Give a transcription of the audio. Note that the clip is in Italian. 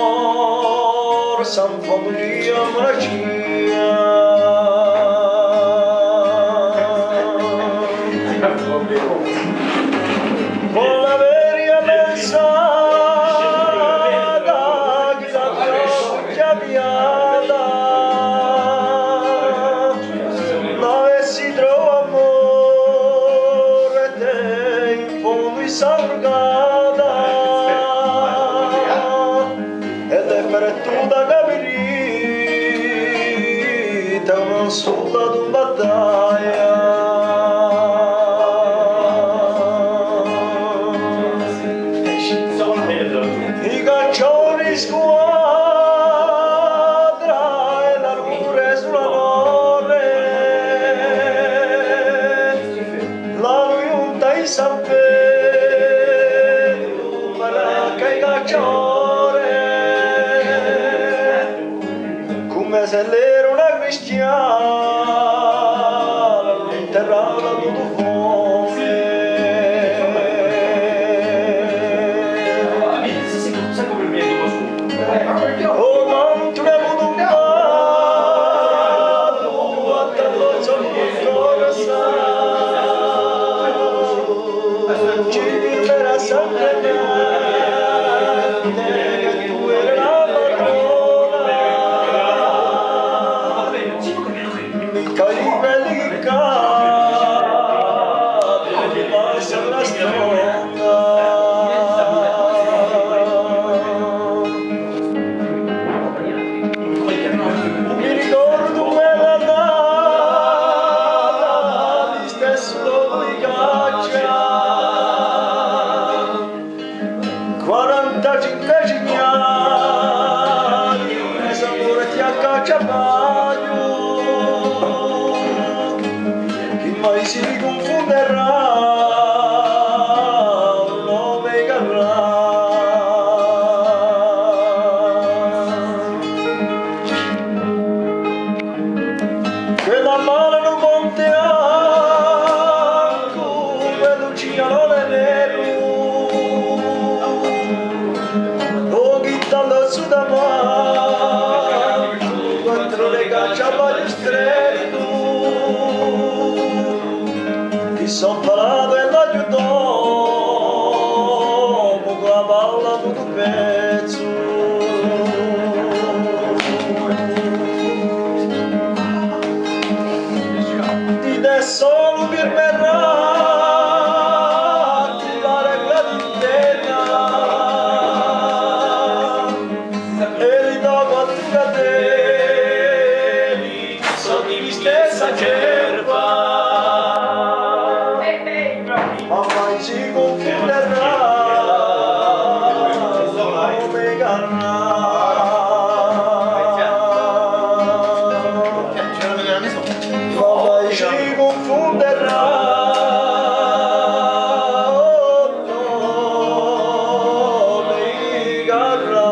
amor, sanfonia monacia. Con la veria pensata che la vecchia piata dove si trova amore te in fondo in salgata ed è per tutta capirita un soldato in battaglia. I caccioni squadra e la lure sulla torre, la giunta in San Pedro, baracca i cacciore, come se l'era una cristiana, l'interrata tutto fuori. Oh, non tu ne vuoi un pato, a te lo so ancora sai, ci firmerà sempre niente, che tu eri la padrona, mica i belli che cadono, mi passa una stronda. Mi ricordo quella data di stesso dopo di caccia 45 cignali esauriti a cacciavaglio chi mai si riconfonderà un nome cadrà. Quella mano non monte anco, quell'oceano nero, o chittando su da mano, contro le cacciavaglio stretto, ti son parlato e l'aiutò, con la palla tutto pezzo. Solo per merati la regla d'intera e li dopo a tu cateni sono di stessa cerva ma mai si confonderà come ganna. Ci confonderà nome garrà.